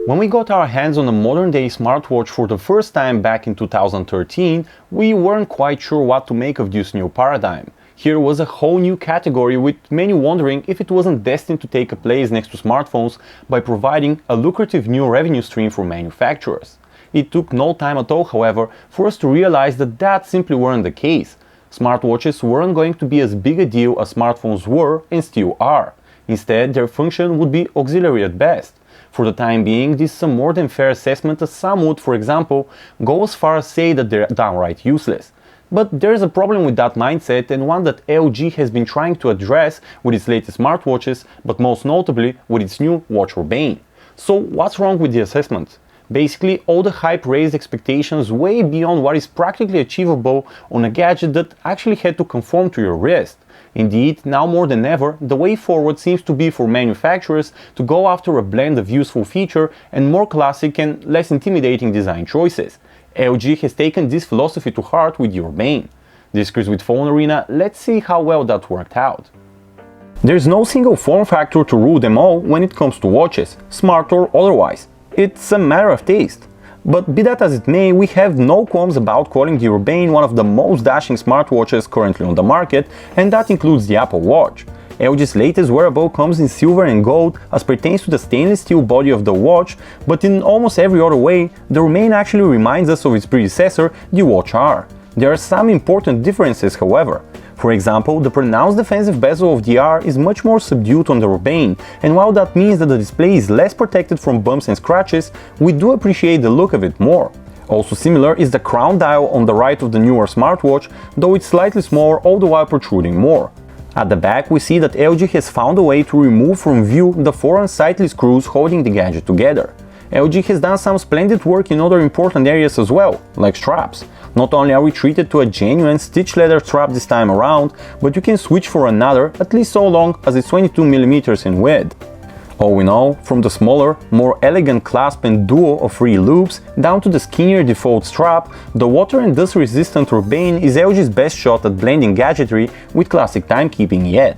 When we got our hands on a modern-day smartwatch for the first time back in 2013, we weren't quite sure what to make of this new paradigm. Here was a whole new category, with many wondering if it wasn't destined to take a place next to smartphones by providing a lucrative new revenue stream for manufacturers. It took no time at all, however, for us to realize that that simply weren't the case. Smartwatches weren't going to be as big a deal as smartphones were and still are. Instead, their function would be auxiliary at best. For the time being, this is a more than fair assessment, as some would, for example, go as far as say that they're downright useless. But there's a problem with that mindset, and one that LG has been trying to address with its latest smartwatches, but most notably with its new Watch Urbane. So what's wrong with the assessment? Basically, all the hype raised expectations way beyond what is practically achievable on a gadget that actually had to conform to your wrist. Indeed, now more than ever, the way forward seems to be for manufacturers to go after a blend of useful feature and more classic and less intimidating design choices. LG has taken this philosophy to heart with the Urbane. This is Chris with PhoneArena. Let's see how well that worked out. There's no single form factor to rule them all when it comes to watches, smart or otherwise. It's a matter of taste. But be that as it may, we have no qualms about calling the Urbane one of the most dashing smartwatches currently on the market, and that includes the Apple Watch. LG's latest wearable comes in silver and gold as pertains to the stainless steel body of the watch, but in almost every other way, the Urbane actually reminds us of its predecessor, the Watch R. There are some important differences, however. For example, the pronounced defensive bezel of the R is much more subdued on the Urbane, and while that means that the display is less protected from bumps and scratches, we do appreciate the look of it more. Also similar is the crown dial on the right of the newer smartwatch, though it's slightly smaller, all the while protruding more. At the back, we see that LG has found a way to remove from view the four unsightly screws holding the gadget together. LG has done some splendid work in other important areas as well, like straps. Not only are we treated to a genuine stitched leather strap this time around, but you can switch for another, at least so long as it's 22mm in width. All in all, from the smaller, more elegant clasp and duo of free loops, down to the skinnier default strap, the water and dust resistant Urbane is LG's best shot at blending gadgetry with classic timekeeping yet.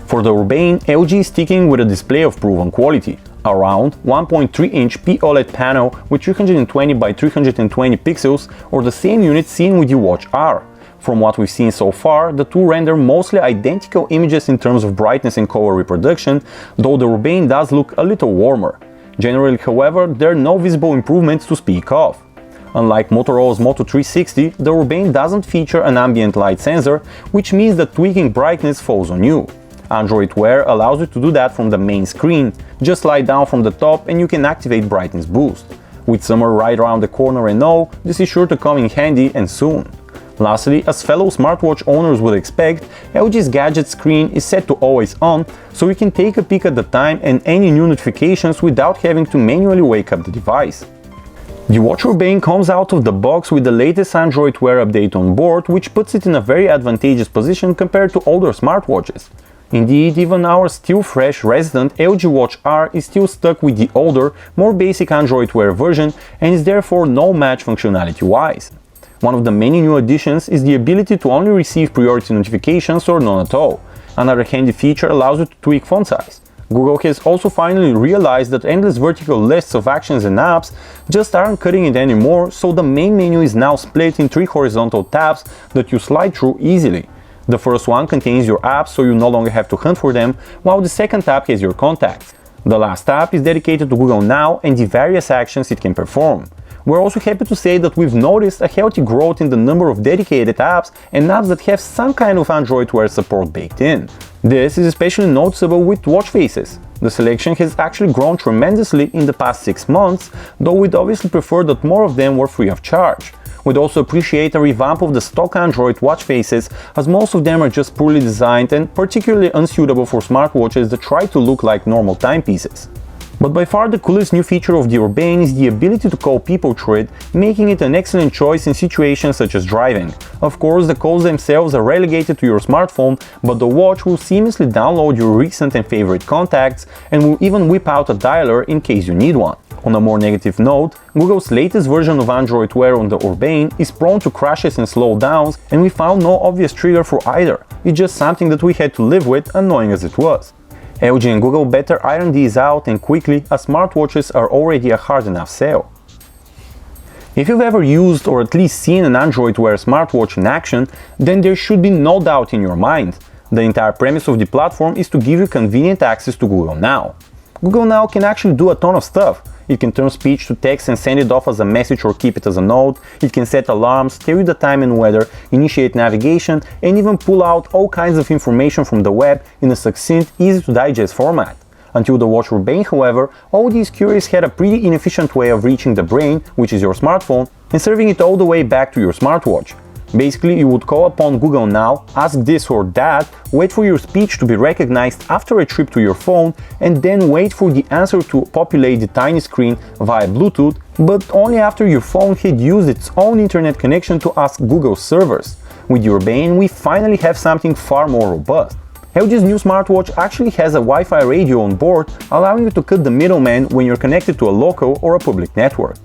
For the Urbane, LG is sticking with a display of proven quality. A round 1.3-inch POLED panel with 320 by 320 pixels, or the same unit seen with the Watch R. From what we've seen so far, the two render mostly identical images in terms of brightness and color reproduction, though the Urbane does look a little warmer. Generally, however, there are no visible improvements to speak of. Unlike Motorola's Moto 360, the Urbane doesn't feature an ambient light sensor, which means that tweaking brightness falls on you. Android Wear allows you to do that from the main screen. Just slide down from the top and you can activate brightness boost. With summer right around the corner and all, this is sure to come in handy and soon. Lastly, as fellow smartwatch owners would expect, LG's gadget screen is set to always on, so you can take a peek at the time and any new notifications without having to manually wake up the device. The Watch Urbane comes out of the box with the latest Android Wear update on board, which puts it in a very advantageous position compared to older smartwatches. Indeed, even our still fresh resident LG Watch R is still stuck with the older, more basic Android Wear version and is therefore no match functionality-wise. One of the many new additions is the ability to only receive priority notifications or none at all. Another handy feature allows you to tweak font size. Google has also finally realized that endless vertical lists of actions and apps just aren't cutting it anymore, so the main menu is now split in 3 horizontal tabs that you slide through easily. The first one contains your apps, so you no longer have to hunt for them, while the second tab has your contacts. The last tab is dedicated to Google Now and the various actions it can perform. We're also happy to say that we've noticed a healthy growth in the number of dedicated apps and apps that have some kind of Android Wear support baked in. This is especially noticeable with watch faces. The selection has actually grown tremendously in the past 6 months, though we'd obviously prefer that more of them were free of charge. We'd also appreciate a revamp of the stock Android watch faces, as most of them are just poorly designed and particularly unsuitable for smartwatches that try to look like normal timepieces. But by far the coolest new feature of the Urbane is the ability to call people through it, making it an excellent choice in situations such as driving. Of course, the calls themselves are relegated to your smartphone, but the watch will seamlessly download your recent and favorite contacts and will even whip out a dialer in case you need one. On a more negative note, Google's latest version of Android Wear on the Urbane is prone to crashes and slowdowns, and we found no obvious trigger for either. It's just something that we had to live with, annoying as it was. LG and Google better iron these out and quickly, as smartwatches are already a hard enough sell. If you've ever used or at least seen an Android Wear smartwatch in action, then there should be no doubt in your mind. The entire premise of the platform is to give you convenient access to Google Now. Google Now can actually do a ton of stuff. It can turn speech to text and send it off as a message or keep it as a note. It can set alarms, tell you the time and weather, initiate navigation, and even pull out all kinds of information from the web in a succinct, easy to digest format. Until the Watch Urbane, however, all these queries had a pretty inefficient way of reaching the brain, which is your smartphone, and serving it all the way back to your smartwatch. Basically, you would call upon Google Now, ask this or that, wait for your speech to be recognized after a trip to your phone, and then wait for the answer to populate the tiny screen via Bluetooth, but only after your phone had used its own internet connection to ask Google's servers. With Urbane, we finally have something far more robust. LG's new smartwatch actually has a Wi-Fi radio on board, allowing you to cut the middleman when you're connected to a local or a public network.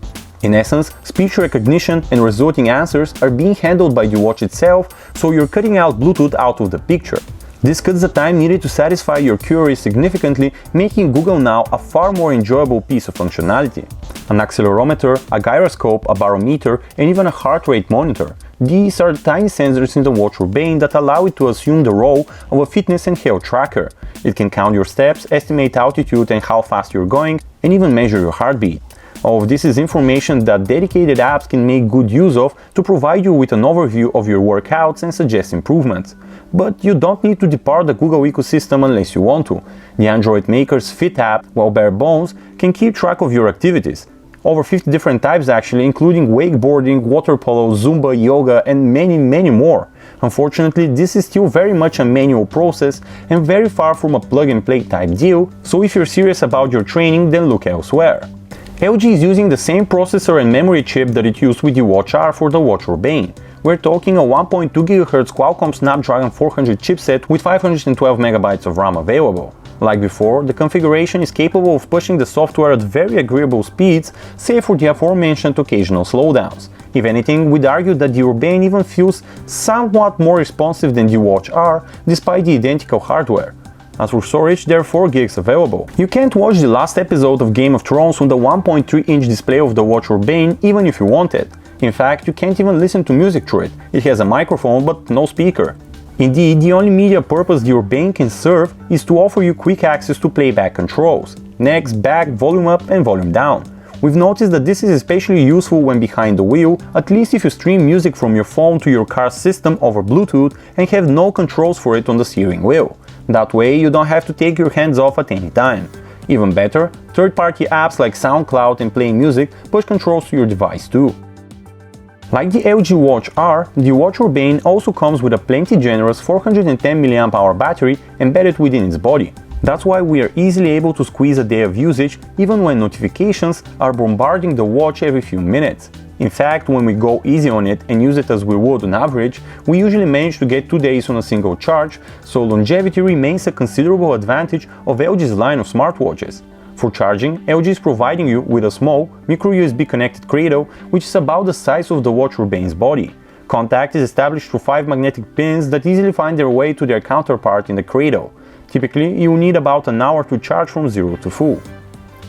In essence, speech recognition and resulting answers are being handled by the watch itself, so you're cutting out Bluetooth out of the picture. This cuts the time needed to satisfy your queries significantly, making Google Now a far more enjoyable piece of functionality. An accelerometer, a gyroscope, a barometer, and even a heart rate monitor. These are the tiny sensors in the Watch Urbane that allow it to assume the role of a fitness and health tracker. It can count your steps, estimate altitude and how fast you're going, and even measure your heartbeat. All of this is information that dedicated apps can make good use of to provide you with an overview of your workouts and suggest improvements. But you don't need to depart the Google ecosystem unless you want to. The Android maker's Fit app, while bare bones, can keep track of your activities. Over 50 different types actually, including wakeboarding, water polo, Zumba, yoga, and many more. Unfortunately, this is still very much a manual process and very far from a plug-and-play type deal, so if you're serious about your training, then look elsewhere. LG is using the same processor and memory chip that it used with the Watch R for the Watch Urbane. We're talking a 1.2 GHz Qualcomm Snapdragon 400 chipset with 512 MB of RAM available. Like before, the configuration is capable of pushing the software at very agreeable speeds, save for the aforementioned occasional slowdowns. If anything, we'd argue that the Urbane even feels somewhat more responsive than the Watch R, despite the identical hardware. As for storage, there are 4 gigs available. You can't watch the last episode of Game of Thrones on the 1.3-inch display of the Watch Urbane even if you want it. In fact, you can't even listen to music through it. It has a microphone but no speaker. Indeed, the only media purpose the Urbane can serve is to offer you quick access to playback controls. Next, back, volume up and volume down. We've noticed that this is especially useful when behind the wheel, at least if you stream music from your phone to your car's system over Bluetooth and have no controls for it on the steering wheel. That way, you don't have to take your hands off at any time. Even better, third-party apps like SoundCloud and Play Music push controls to your device too. Like the LG Watch R, the Watch Urbane also comes with a plenty generous 410 mAh battery embedded within its body. That's why we are easily able to squeeze a day of usage even when notifications are bombarding the watch every few minutes. In fact, when we go easy on it and use it as we would on average, we usually manage to get 2 days on a single charge, so longevity remains a considerable advantage of LG's line of smartwatches. For charging, LG is providing you with a small, micro-USB connected cradle, which is about the size of the Watch Urbane's body. Contact is established through 5 magnetic pins that easily find their way to their counterpart in the cradle. Typically, you will need about an hour to charge from 0 to full.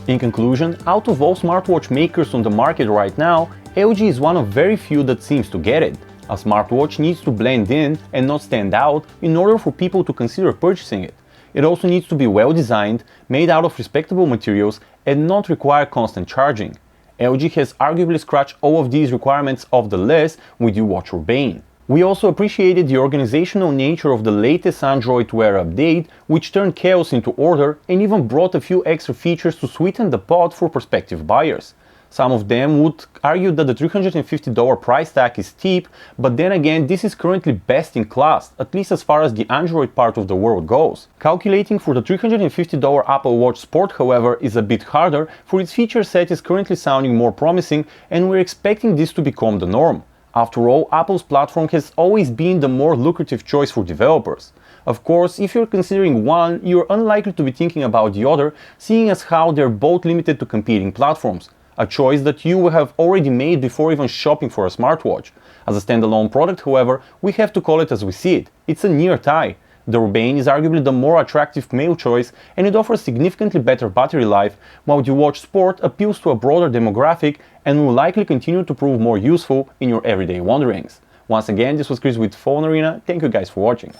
In conclusion, out of all smartwatch makers on the market right now, LG is one of very few that seems to get it. A smartwatch needs to blend in and not stand out in order for people to consider purchasing it. It also needs to be well designed, made out of respectable materials, and not require constant charging. LG has arguably scratched all of these requirements off the list with the Watch Urbane. We also appreciated the organizational nature of the latest Android Wear update, which turned chaos into order and even brought a few extra features to sweeten the pot for prospective buyers. Some of them would argue that the $350 price tag is steep, but then again, this is currently best in class, at least as far as the Android part of the world goes. Calculating for the $350 Apple Watch Sport, however, is a bit harder, for its feature set is currently sounding more promising, and we're expecting this to become the norm. After all, Apple's platform has always been the more lucrative choice for developers. Of course, if you're considering one, you're unlikely to be thinking about the other, seeing as how they're both limited to competing platforms. A choice that you will have already made before even shopping for a smartwatch. As a standalone product, however, we have to call it as we see it. It's a near tie. The Urbane is arguably the more attractive male choice, and it offers significantly better battery life, while the Watch Sport appeals to a broader demographic and will likely continue to prove more useful in your everyday wanderings. Once again, this was Chris with PhoneArena. Thank you guys for watching.